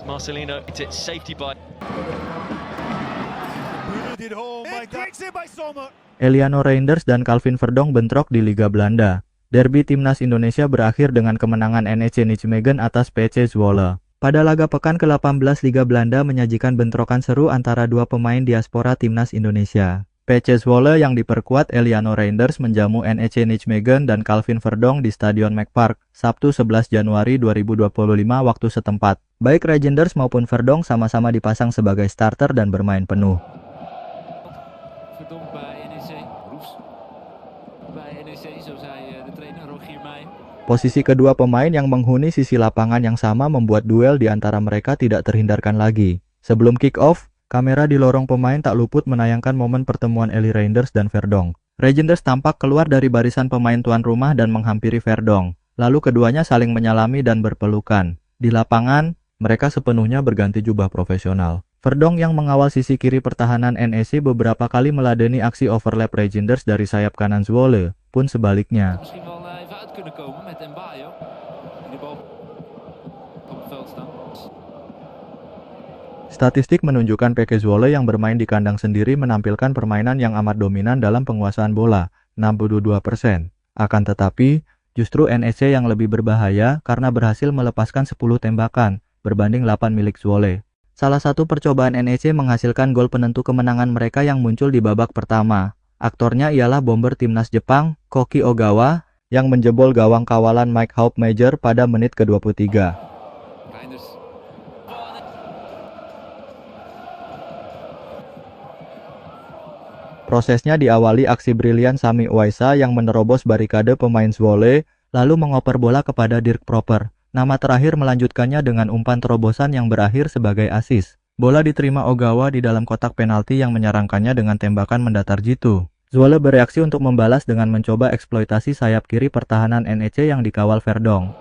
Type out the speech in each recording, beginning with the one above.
Marcelino, it's safety by. Eliano Reinders dan Calvin Verdonk bentrok di Liga Belanda. Derby timnas Indonesia berakhir dengan kemenangan NEC Nijmegen atas PC Zwolle. Pada laga pekan ke-18 Liga Belanda menyajikan bentrokan seru antara dua pemain diaspora timnas Indonesia. PC Zwolle yang diperkuat Eliano Reinders menjamu NEC Nijmegen dan Calvin Verdonk di Stadion McPark, Sabtu 11 Januari 2025 waktu setempat. Baik Reinders maupun Verdonk sama-sama dipasang sebagai starter dan bermain penuh. Posisi kedua pemain yang menghuni sisi lapangan yang sama membuat duel di antara mereka tidak terhindarkan lagi. Sebelum kick-off, kamera di lorong pemain tak luput menayangkan momen pertemuan Eli Reinders dan Verdonk. Reinders tampak keluar dari barisan pemain tuan rumah dan menghampiri Verdonk. Lalu keduanya saling menyalami dan berpelukan. Di lapangan, mereka sepenuhnya berganti jubah profesional. Verdonk yang mengawal sisi kiri pertahanan NEC beberapa kali meladeni aksi overlap Reinders dari sayap kanan Zwolle, pun sebaliknya. Statistik menunjukkan PK Zwolle yang bermain di kandang sendiri menampilkan permainan yang amat dominan dalam penguasaan bola, 62%. Akan tetapi, justru NEC yang lebih berbahaya karena berhasil melepaskan 10 tembakan, berbanding 8 milik Zwolle. Salah satu percobaan NEC menghasilkan gol penentu kemenangan mereka yang muncul di babak pertama. Aktornya ialah bomber timnas Jepang, Koki Ogawa, yang menjebol gawang kawalan Mike Hauptmajer pada menit ke-23. Prosesnya diawali aksi brilian Sami Uwaisa yang menerobos barikade pemain Zwolle, lalu mengoper bola kepada Dirk Proper. Nama terakhir melanjutkannya dengan umpan terobosan yang berakhir sebagai assist. Bola diterima Ogawa di dalam kotak penalti yang menyerangkannya dengan tembakan mendatar jitu. Zwolle bereaksi untuk membalas dengan mencoba eksploitasi sayap kiri pertahanan NEC yang dikawal Verdonk.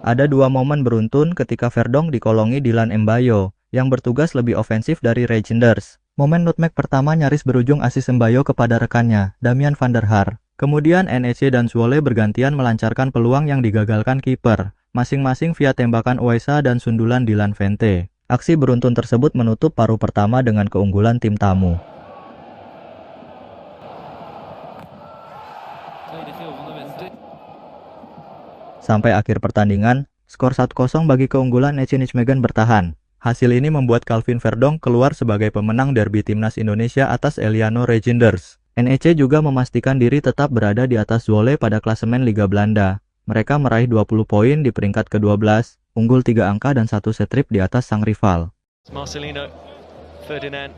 Ada dua momen beruntun ketika Verdonk dikolongi Dylan Mbayo, yang bertugas lebih ofensif dari Reinders. Momen nutmeg pertama nyaris berujung asis Mbayo kepada rekannya, Damian van der Haar. Kemudian NEC dan Zwolle bergantian melancarkan peluang yang digagalkan kiper, masing-masing via tembakan Uwaisa dan sundulan Dylan Vente. Aksi beruntun tersebut menutup paruh pertama dengan keunggulan tim tamu. Sampai akhir pertandingan, skor 1-0 bagi keunggulan NEC Nijmegen bertahan. Hasil ini membuat Calvin Verdonk keluar sebagai pemenang derby timnas Indonesia atas Eliano Reinders. NEC juga memastikan diri tetap berada di atas Zwolle pada klasemen Liga Belanda. Mereka meraih 20 poin di peringkat ke-12, unggul 3 angka dan 1 set trip di atas sang rival. Marcelino, Ferdinand,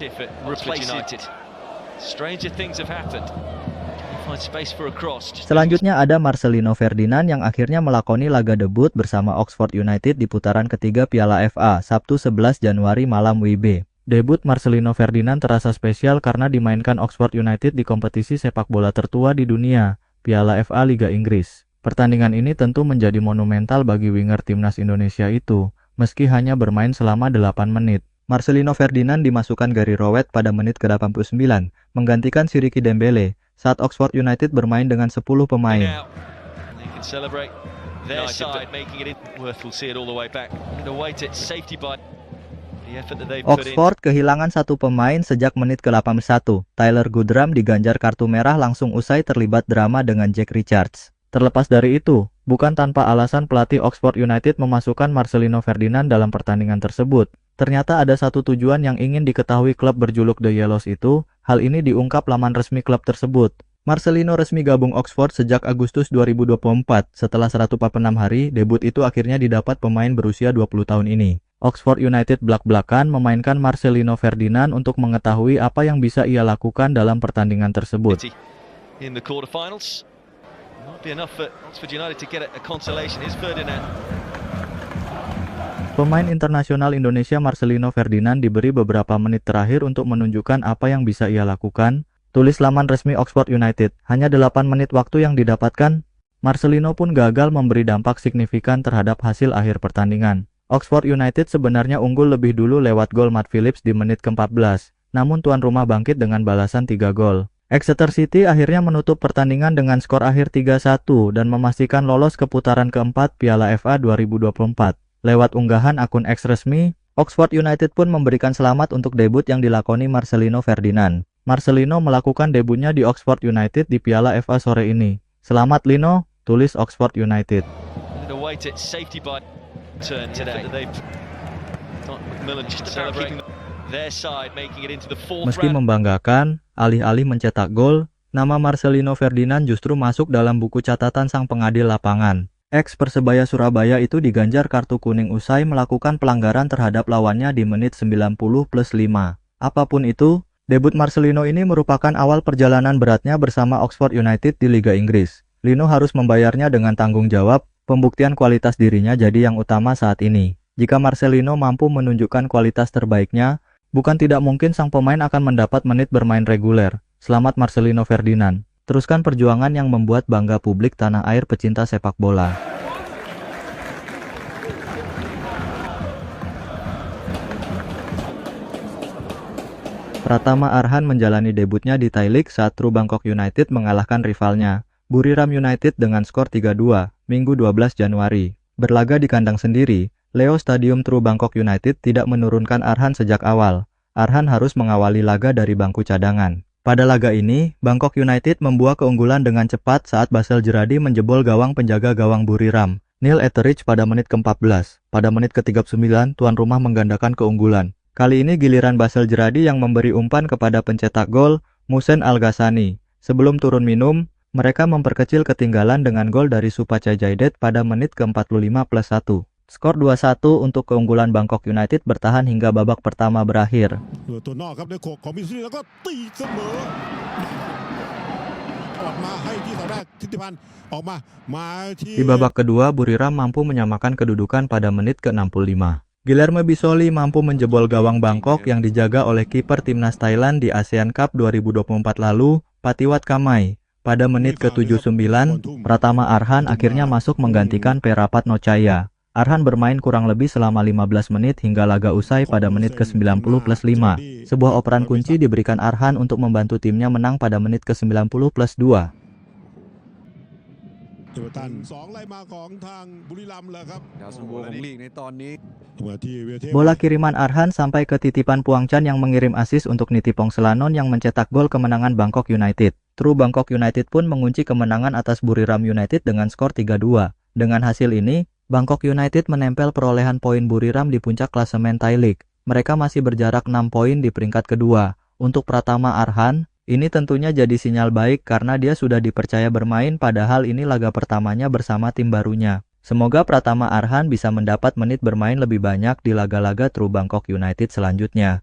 replaced United. Stranger things have happened. Selanjutnya ada Marcelino Ferdinand yang akhirnya melakoni laga debut bersama Oxford United di putaran ketiga Piala FA, Sabtu 11 Januari malam WIB. Debut Marcelino Ferdinand terasa spesial karena dimainkan Oxford United di kompetisi sepak bola tertua di dunia, Piala FA Liga Inggris. Pertandingan ini tentu menjadi monumental bagi winger timnas Indonesia itu, meski hanya bermain selama 8 menit. Marcelino Ferdinand dimasukkan Gary Rowett pada menit ke-89, menggantikan Siriki Dembele, saat Oxford United bermain dengan 10 pemain. Oxford kehilangan 1 pemain sejak menit ke-81. Tyler Goodram diganjar kartu merah langsung usai terlibat drama dengan Jack Richards. Terlepas dari itu, bukan tanpa alasan pelatih Oxford United memasukkan Marcelino Ferdinand dalam pertandingan tersebut. Ternyata ada satu tujuan yang ingin diketahui klub berjuluk The Yellows itu. Hal ini diungkap laman resmi klub tersebut. Marcelino resmi gabung Oxford sejak Agustus 2024. Setelah 146 hari, debut itu akhirnya didapat pemain berusia 20 tahun ini. Oxford United belak-belakan memainkan Marcelino Ferdinand untuk mengetahui apa yang bisa ia lakukan dalam pertandingan tersebut. Pemain internasional Indonesia Marcelino Ferdinand diberi beberapa menit terakhir untuk menunjukkan apa yang bisa ia lakukan. Tulis laman resmi Oxford United, hanya 8 menit waktu yang didapatkan. Marcelino pun gagal memberi dampak signifikan terhadap hasil akhir pertandingan. Oxford United sebenarnya unggul lebih dulu lewat gol Matt Phillips di menit ke-14. Namun tuan rumah bangkit dengan balasan 3 gol. Exeter City akhirnya menutup pertandingan dengan skor akhir 3-1 dan memastikan lolos ke putaran keempat Piala FA 2024. Lewat unggahan akun X resmi, Oxford United pun memberikan selamat untuk debut yang dilakoni Marcelino Ferdinand. Marcelino melakukan debutnya di Oxford United di Piala FA sore ini. Selamat Lino, tulis Oxford United. Meski membanggakan, alih-alih mencetak gol, nama Marcelino Ferdinand justru masuk dalam buku catatan sang pengadil lapangan. Ex Persebaya Surabaya itu diganjar kartu kuning usai melakukan pelanggaran terhadap lawannya di menit 90+5. Apapun itu, debut Marcelino ini merupakan awal perjalanan beratnya bersama Oxford United di Liga Inggris. Lino harus membayarnya dengan tanggung jawab, pembuktian kualitas dirinya jadi yang utama saat ini. Jika Marcelino mampu menunjukkan kualitas terbaiknya, bukan tidak mungkin sang pemain akan mendapat menit bermain reguler. Selamat Marcelino Ferdinand. Teruskan perjuangan yang membuat bangga publik tanah air pecinta sepak bola. Pratama Arhan menjalani debutnya di Thai League saat True Bangkok United mengalahkan rivalnya, Buriram United dengan skor 3-2, Minggu 12 Januari. Berlaga di kandang sendiri, Leo Stadium True Bangkok United tidak menurunkan Arhan sejak awal. Arhan harus mengawali laga dari bangku cadangan. Pada laga ini, Bangkok United membuah keunggulan dengan cepat saat Basel Jeradi menjebol gawang penjaga gawang Buriram, Neil Etheridge pada menit ke-14. Pada menit ke-39, tuan rumah menggandakan keunggulan. Kali ini giliran Basel Jeradi yang memberi umpan kepada pencetak gol, Musen Al-Ghassani. Sebelum turun minum, mereka memperkecil ketinggalan dengan gol dari Supaca Jaidet pada menit ke-45+1. Skor 2-1 untuk keunggulan Bangkok United bertahan hingga babak pertama berakhir. Di babak kedua, Buriram mampu menyamakan kedudukan pada menit ke-65. Guilherme Bissoli mampu menjebol gawang Bangkok yang dijaga oleh kiper timnas Thailand di ASEAN Cup 2024 lalu, Patiwat Kamai. Pada menit ke-79, Pratama Arhan akhirnya masuk menggantikan Perapat Nocaya. Arhan bermain kurang lebih selama 15 menit hingga laga usai pada menit ke-90+5. Sebuah operan kunci diberikan Arhan untuk membantu timnya menang pada menit ke-90+2. Bola kiriman Arhan sampai ke titipan Puangcan yang mengirim assist untuk Nitipong Selanon yang mencetak gol kemenangan Bangkok United. True Bangkok United pun mengunci kemenangan atas Buriram United dengan skor 3-2. Dengan hasil ini, Bangkok United menempel perolehan poin Buriram di puncak klasemen Thai League. Mereka masih berjarak 6 poin di peringkat kedua. Untuk Pratama Arhan, ini tentunya jadi sinyal baik karena dia sudah dipercaya bermain padahal ini laga pertamanya bersama tim barunya. Semoga Pratama Arhan bisa mendapat menit bermain lebih banyak di laga-laga True Bangkok United selanjutnya.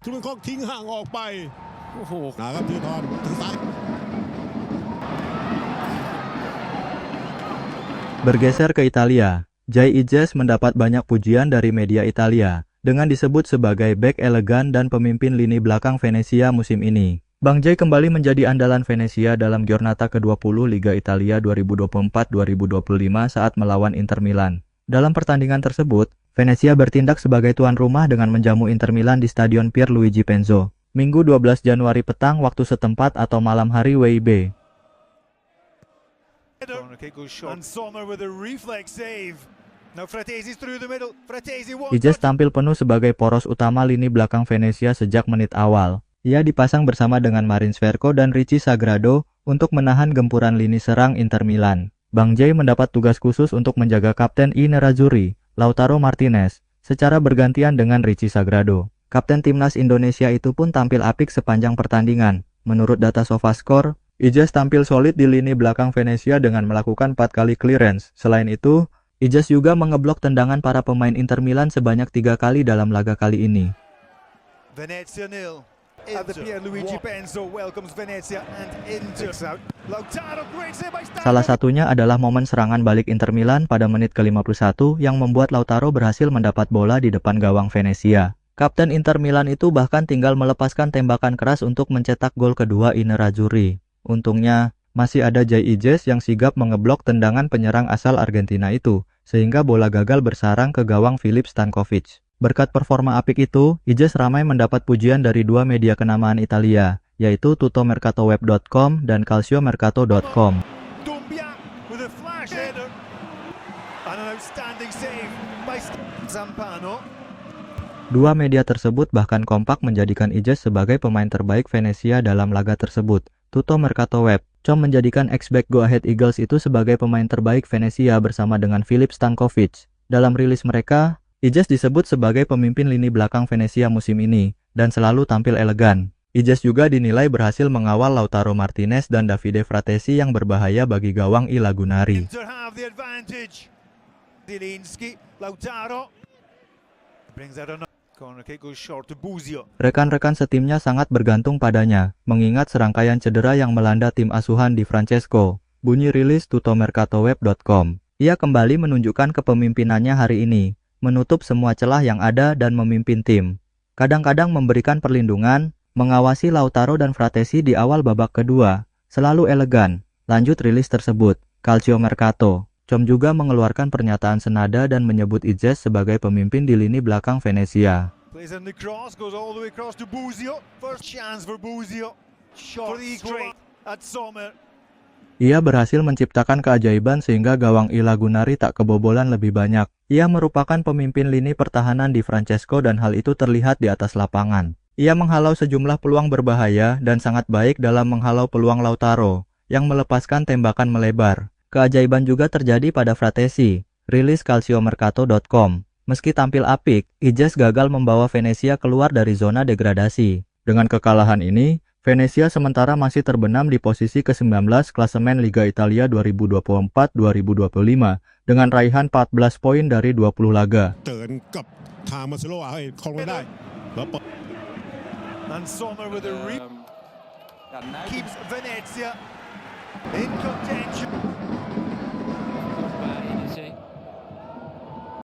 Bergeser ke Italia, Jai Ijes mendapat banyak pujian dari media Italia, dengan disebut sebagai bek elegan dan pemimpin lini belakang Venezia musim ini. Bang Jai kembali menjadi andalan Venezia dalam Giornata ke-20 Liga Italia 2024-2025 saat melawan Inter Milan. Dalam pertandingan tersebut, Venezia bertindak sebagai tuan rumah dengan menjamu Inter Milan di Stadion Pierluigi Penzo, Minggu 12 Januari petang waktu setempat atau malam hari WIB. Ijes tampil penuh sebagai poros utama lini belakang Venezia sejak menit awal. Ia dipasang bersama dengan Marin Sverko dan Richie Sagrado untuk menahan gempuran lini serang Inter Milan. Bang Jai mendapat tugas khusus untuk menjaga kapten I Nerazzurri, Lautaro Martinez, secara bergantian dengan Richie Sagrado. Kapten timnas Indonesia itu pun tampil apik sepanjang pertandingan. Menurut data SofaScore, Ijes tampil solid di lini belakang Venezia dengan melakukan 4 kali clearance. Selain itu, Ijes juga mengeblok tendangan para pemain Inter Milan sebanyak 3 kali dalam laga kali ini. Venezia nil. Salah satunya adalah momen serangan balik Inter Milan pada menit ke-51 yang membuat Lautaro berhasil mendapat bola di depan gawang Venezia. Kapten Inter Milan itu bahkan tinggal melepaskan tembakan keras untuk mencetak gol kedua I Nerazzurri. Untungnya, masih ada Jai Ijes yang sigap mengeblok tendangan penyerang asal Argentina itu, sehingga bola gagal bersarang ke gawang Filip Stankovic. Berkat performa apik itu, Ijes ramai mendapat pujian dari dua media kenamaan Italia, yaitu tutomercatoweb.com dan calciomercato.com. Dumbia with a flash header and an outstanding save by Zampano. Dua media tersebut bahkan kompak menjadikan Ijes sebagai pemain terbaik Venezia dalam laga tersebut. Tuto Mercato Web, Com menjadikan ex-back Go Ahead Eagles itu sebagai pemain terbaik Venezia bersama dengan Filip Stankovic. Dalam rilis mereka, Ijes disebut sebagai pemimpin lini belakang Venezia musim ini, dan selalu tampil elegan. Ijes juga dinilai berhasil mengawal Lautaro Martinez dan Davide Fratesi yang berbahaya bagi gawang I Lagunari. Inter have the advantage. Zielinski, Lautaro brings out another corner kick, goes short to Buzio. Rekan-rekan setimnya sangat bergantung padanya, mengingat serangkaian cedera yang melanda tim asuhan Di Francesco. Bunyi rilis tutomercatoweb.com. Ia kembali menunjukkan kepemimpinannya hari ini, menutup semua celah yang ada dan memimpin tim. Kadang-kadang memberikan perlindungan, mengawasi Lautaro dan Fratesi di awal babak kedua, selalu elegan. Lanjut rilis tersebut, Calciomercato. Com juga mengeluarkan pernyataan senada dan menyebut Ijes sebagai pemimpin di lini belakang Venezia. Plays in the cross, goes all the way across to Buzio. First chance for Buzio. Shot straight at Sommer. Ia berhasil menciptakan keajaiban sehingga gawang I Lagunari tak kebobolan lebih banyak. Ia merupakan pemimpin lini pertahanan Di Francesco dan hal itu terlihat di atas lapangan. Ia menghalau sejumlah peluang berbahaya dan sangat baik dalam menghalau peluang Lautaro, yang melepaskan tembakan melebar. Keajaiban juga terjadi pada Fratesi, rilis calciomercato.com. Meski tampil apik, Ijes gagal membawa Venezia keluar dari zona degradasi. Dengan kekalahan ini, Venezia sementara masih terbenam di posisi ke-19 klasemen Liga Italia 2024-2025 dengan raihan 14 poin dari 20 laga. And Sommer with a keeps Venezia in contention.